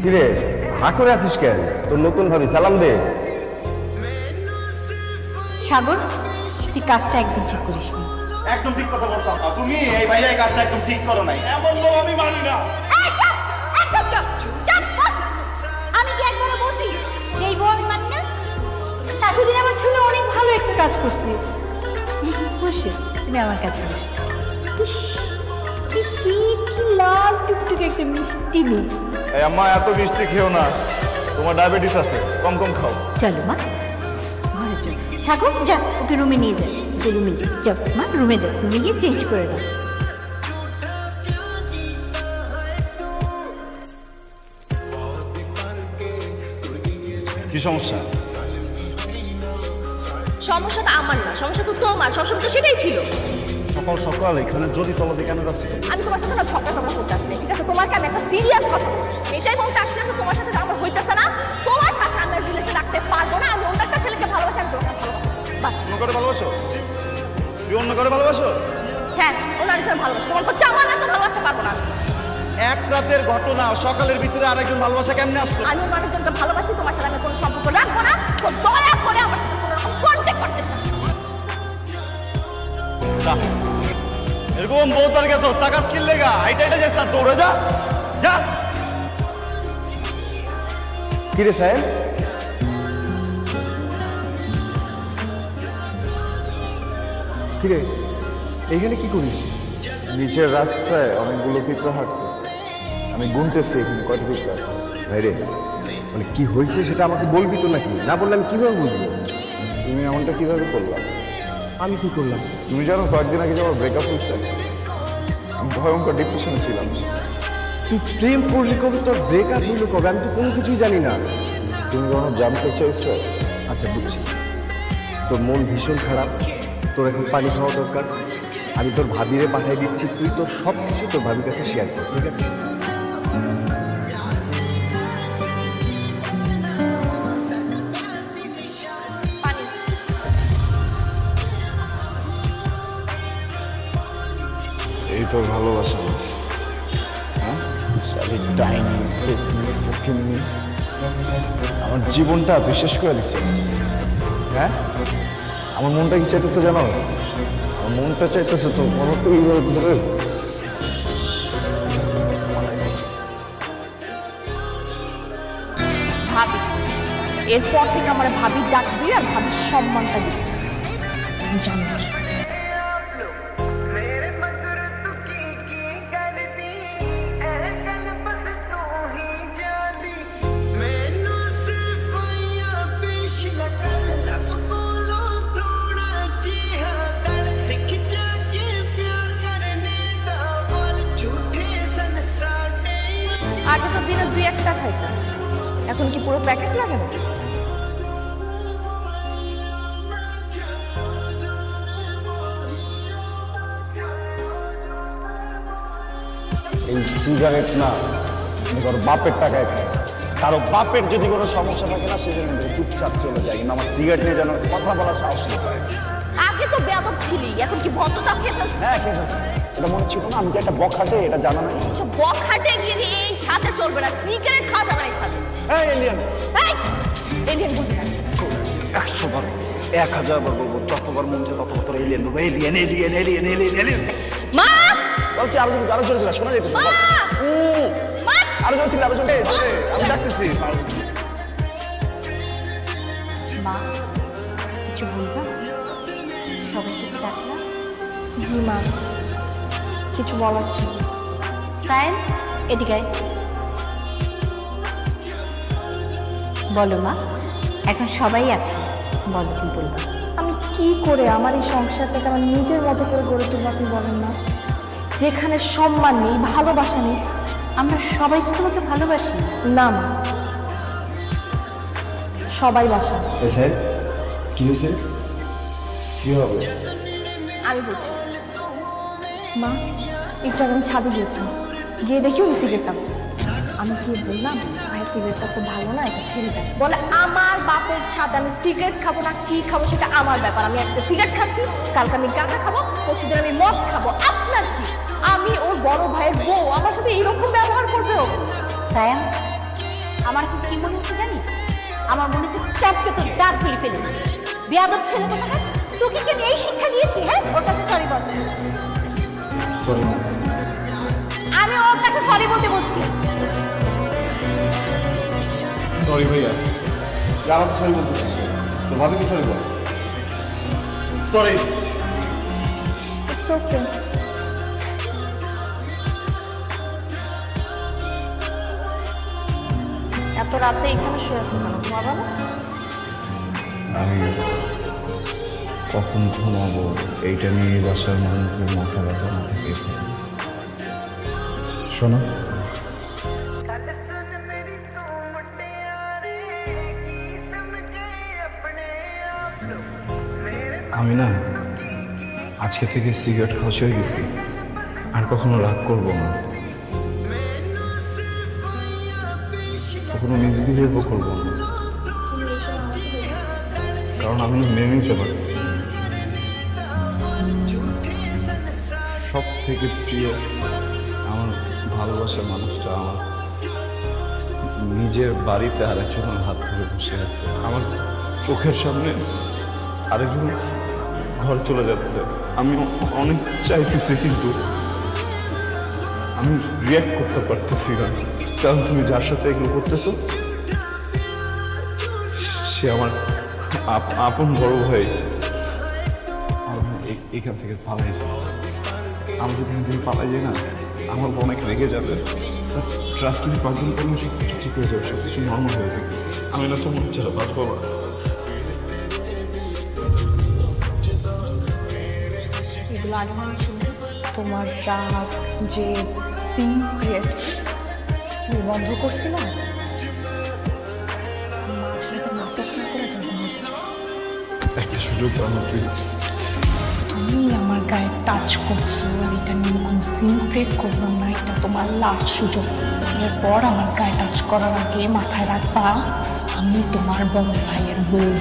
কিরে হা করে আছিস কেন? তোর নতুন ভাবি সালাম দে। সাগর, তুই কাজটা একদম ঠিক করিস নি। একদম ঠিক কথা বলছো আপা, তুমি এই ভাইয়া এই কাজটা একদম ঠিক করো নাই, এমন লোক আমি মানি না। আমি কি একবারও বলছি এই বউ আমি মানি না? এতদিন আমার ছেলে অনেক ভালো একটা কাজ করছে। বসে তুমি আমার কাছে কি সুইট, কি লাল টুকটুকে একটা মিষ্টি মেয়ে। এই আম্মা এত মিষ্টি খেও না, তোমার ডায়াবেটিস আছে, কম কম খাও। চলো মা ঘরে চল। সাগর যা, ওকে রুমে নিয়ে যা। ওকে রুমে যাও মা, রুমে যাও, রুমে গিয়ে চেঞ্জ করে দাও। কি সমস্যা? সমস্যাটা আমার না, সমস্যা তো তোমার। সবসময় তো সেটাই ছিল। সকাল সকাল এখানে যদি তলবে কেন যাচ্ছ? আমি তোমার সাথে না ঝগড়া করতে আসি না, ঠিক আছে? তোমাকে আমি একটা সিরিয়াস কথা এটাই বলতে আসছি, আমি তোমার সাথে আমার হইতেছে না। তোমার সাথে আমি রিলেশন রাখতে পারবো না। আমি অন্য একটা ছেলেকে ভালোবাসি, আমি তোমাকে ভালোবাসি, বাস। অন্য করে ভালোবাসো? তুই অন্য করে ভালোবাসো? হ্যাঁ, অন্য আরেকজন ভালোবাসি। তোমার হচ্ছে আমার না, তো ভালোবাসতে পারবো না। এক রাতের ঘটনা, সকালের ভিতরে আরেকজন ভালোবাসা কেমনে আসলো? আমি অন্য আরেকজনকে ভালোবাসি, তোমার সাথে আমি কোনো সম্পর্ক রাখবো না। তো দয়া করে আমার সাথে কোনো রকম কন্ট্যাক্ট করতে চেষ্টা করো না। এরকম বউ তোর গেছো, টাকা স্কিল লেগা হাইটা হাইটা যাস না, দৌড়ে যা যা। কিরে সাহেব, কিরে এইখানে কি করিস? নিচের রাস্তায় অনেকগুলো পিঁপড়া হাঁটতেছে, আমি গুনতেছি এখানে কত পিঁপড়া আছে। ভাইরে মানে কি হয়েছে সেটা আমাকে বলবি তো নাকি? না বললে আমি কিভাবে বুঝবো? তুমি এমনটা কিভাবে করলাম? আমি কি করলাম? তুমি জানো কয়েকদিন আগে যে আমার ব্রেকআপ হয়েছে, আমি ভয়ঙ্কর ডিপ্রেশনে ছিলাম। তুই প্রেম করলি কবে? তোর ব্রেকআপ হইলো কবে? আমি তো কোনো কিছুই জানি না। তুমি কখনো জানতে চাইছো? আচ্ছা বুঝছি, তোর মন ভীষণ খারাপ, তোর এখন পানি খাওয়া দরকার। আমি তোর ভাবিরে পাঠিয়ে দিচ্ছি, তুই তোর সব কিছু তোর ভাবির কাছে শেয়ার কর, ঠিক আছে? পানি। এই তোর ভালোবাসা না? হ্যাঁ, শালি ডাইনি, ফকিন্নি। আমার জীবনটা তুই শেষ করে দিছিস। হ্যাঁ, আমার মনটা কি চাইতেছে জানোস? আমার মনটা চাইতেছে তো বড় তুই ধরে ভাবি, এরপর থেকে আমার ভাবির ডাকবি আর ভাবির সম্মানটা দিবি, জানি না। मेरे मगर तू की करदी ऐ गल बस तू ही जादी मैनू सिर्फ या पेश कर लब कोलो थोड़ा जिहा दड़ सीख जाके प्यार करने दा बोल झूठे सन साडे আগে তো দিনে 2-1টা খাইতাম, এখন কি পুরো প্যাকেট লাগে না? এই সিগারেট না, আমি কারো বাপের টাকায় খাই। কারো বাপের যদি কোনো সমস্যা থাকে না, সেজন্য চুপচাপ চলে যায়, কিন্তু আমার সিগারেট নিয়ে যেন কথা বলার সাহস না পায়। আগে তো বেয়াদব ছিলি, এখন কি ভদ্রতা খেতাম? হ্যাঁ, ঠিক আছে, এটা মনে ছিল না আমি যে একটা বখাটে, এটা জানা নাই। সব বখাটে গিয়ে এই ছাদে চলবে না, সিগারেট খাওয়া যাবে না এই ছাদে। হ্যাঁ এলিয়ান, এলিয়েন বলবি না। 100 বার 1000 বার বলবো, যতবার মন চায় ততবার এলিয়ান বলবো। Alien alien alien alien alien মা, বলছি আরো জোরে শোনা যেতেছে। মা, মা, আরো জোরে ছিল, আরো জোরে, আমি ডাকতেছি। মা কিছু বলবা? সবাইকে কি ডাকলা? জি মা, কিছু বলার ছিল। সায়েন এদিকে আয়। বলো মা, এখন সবাই আছে, বলো কি বলবা? আমি কি করে আমার এই সংসারটাকে আমার নিজের মতো করে গড়ে তুলবো আপনি বলেন না? যেখানে সম্মান নেই, ভালোবাসা নেই। আমরা সবাই তো তোমাকে ভালোবাসি। না মা, সবাই বাসা। স্যার কি হয়েছে? কি হবে? আমি বলছি মা, একটু আগে আমি ছাদে গিয়েছিলাম, গিয়ে দেখি উনি সিগারেট খাচ্ছে। আমি গিয়ে বললাম, ভাই সিগারেটটা তো ভালো না, এটা ছেড়ে দেয়। বলে আমার বাপের ছাদ, আমি সিগারেট খাবো না কি খাবো সেটা আমার ব্যাপার। আমি আজকে সিগারেট খাচ্ছি, কালকে আমি গাঁজা খাবো, পরশুদিন আমি মদ খাবো, আপনার কি? আমি ওর বড় ভাইয়ের বউ, আমার সাথে এরকম ব্যবহার করবে ও? সায়াম আমার এখন কি মনে হচ্ছে জানিস? আমার মনে হচ্ছে চাপকে তোর দাঁত ধরে ফেলে দেব। বেয়াদব ছেলে কোথাকার, তোকে কি আমি এই শিক্ষা দিয়েছি? হ্যাঁ, ওর কাছে সরি বল। সরি না, আমি ওর কাছে সরি বলতে বলছি। সরি ভাইয়া। তুই আমাকে সরি বলতেছিস, তোর ভাবিকে sorry ball. Sorry. It's okay. এত রাতে এখানে শুয়ে আছো কেন, ঘুমাবো না? আমি কখন ঘুমাবো এইটা নিয়ে বাসার মানুষদের মাথা ব্যথা না থাকে। শোনো, गल सुन मेरी तू मुटियारे की समझे अपने आप लो मेरे আমি না আজকে থেকে সিগারেট খাওয়া ছেড়ে দিছি। আর কখনো রাগ করবো না, मैनू सिफाइया पेश কখনো মিসবিহেভও করবো না, কারণ আমি মেনে নিতে পারতেছি। সব থেকে প্রিয় আমার ভালোবাসার মানুষটা আমার নিজের বাড়িতে আরেকজনের হাত ধরে বসে আছে। আমার চোখের সামনে আরেকজন ঘর চলে যাচ্ছে। আমি অনেক চাইতেছি, কিন্তু আমি রিয়াক্ট করতে পারতেছি না, কারণ তুমি যার সাথে এগুলো করতেছো সে আমার আপন বড় ভাই। আর আমি এখান থেকে পালাই যাই। আমি যদি এখান থেকে পালাই যাই না, আমার অনেক রেগে যাবে। ট্রাস্ট যদি পার্জন করলে সব কিছু ঠিক হয়ে যাবে, সব কিছু নর্মাল হয়ে যাবে। আমি না তো মনে চাই বাঁচবো না। এগুলো আগে মনে ছিল? তোমার রাগ যে সিন ক্রিয়েট তুমি বন্ধ করছিলাম, মাঝরাতে নাটক না করে যখন হচ্ছে একটা সুযোগ দাও না প্লিজ। তুমি আমার গায়ে টাচ করছো, আর এটা নিয়ে কোনো সিন ক্রিয়েট করলাম না। এটা তোমার লাস্ট সুযোগ। এরপর আমার গায়ে টাচ করার আগে মাথায় রাখবা আমি তোমার বড় ভাইয়ের বউ।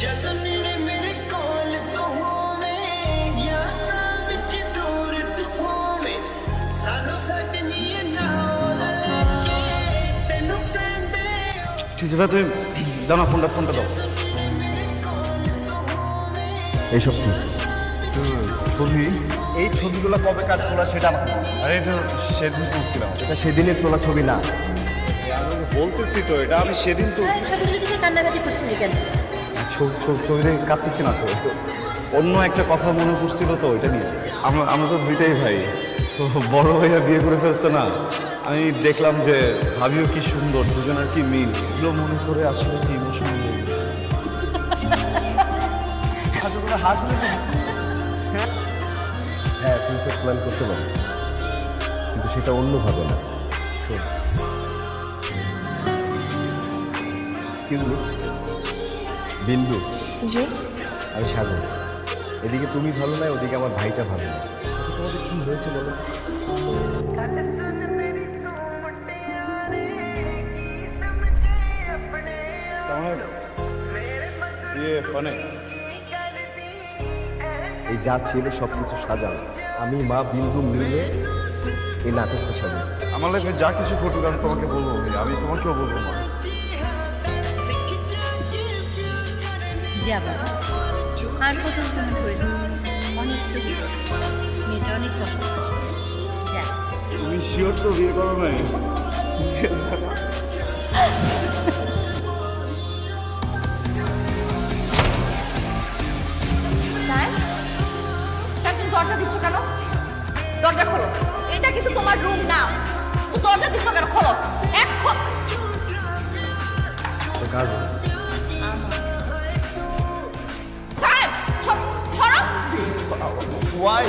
जद नेड़े मेरे कोल तू होवें यादां विच दूर तू होवें सानू सटनी ना लगे तेनू पैंदे ঠিক আছে ভাই, তুমি দাও না ফোনটা দাও। এইসব কি? ছবি? এই ছবিগুলো কবে কাট তোলা সেটা আমাকে বল। আরে এটা সেদিন তুলছিলাম। এটা সেদিনের তোলা ছবি না। আমি বলতেছি তো, এটা আমি সেদিন তো ছবিগুলো দিকে কান্নাকাটি করছিলি কেন? ছবিতে কাঁদতেছি না তো, তো অন্য একটা কথা মনে পড়ছিল তো, এটা নিয়ে। আমরা তো দুইটাই ভাই, তো বড় ভাইয়া বিয়ে করে ফেলছে না। আমি দেখলাম যে ভাবিও কি সুন্দর, দুজনের কি মিল, এগুলো মনে করে আসলে কি ইমোশনাল হয়ে গেছে। হাসতেছে। হ্যাঁ, ফিউচার প্ল্যান করতে পারিস, কিন্তু সেটা অন্যভাবে না। শোন, এক্সকিউজ মি, বিন্দু, যে আমি সাগর। এদিকে তুমি ভালো নয়, ওদিকে আমার ভাইটা ভালো না। আচ্ছা, তোমাদের কি হয়েছে বলো? गल सुन मेरी तू मुटियारे की समझे अपने आप मेरे मगर ইয়ে মানে की कर दी ऐ এই যা ছিল সব কিছু সাজানো, আমি মা বিন্দু মিলে এই নাটকটা সাজিয়েছি। আমার লাইফে যা কিছু ঘটুক আমি তোমাকে বলবো ভাই, আমি তোমাকেও বলবো না। যা বাবা, আর কত সময় করে অনেক তো মেয়েটা অনেক কষ্ট করছে। যা। তুমি শিওর তো বিয়ে করো নাই? স্যার, তুমি দরজা দিচ্ছ কেন? দরজা খোলো। এটা কিন্তু তোমার রুম না। তো দরজা দিচ্ছ কেন? খোলো এখন। তো কার room? স্যার, ধরো। Why?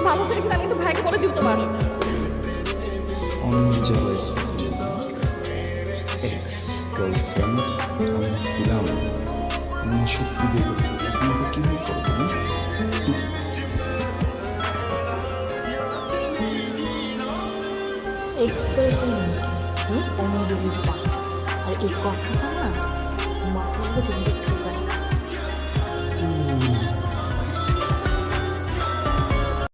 ভালো ছেলে কিন্তু আমি একটু ভাইকে বলে দিব তোমার। অনেক জেলাস এক্স গার্লফ্রেন্ড আমি ছিলাম। আমি সত্যি বিয়ে করতে চাই, আপনাকে কীভাবে করবো? এক্সপেরিমেন্ট অনুদেবীর পা আর এই কথাটা না মাথার মধ্যে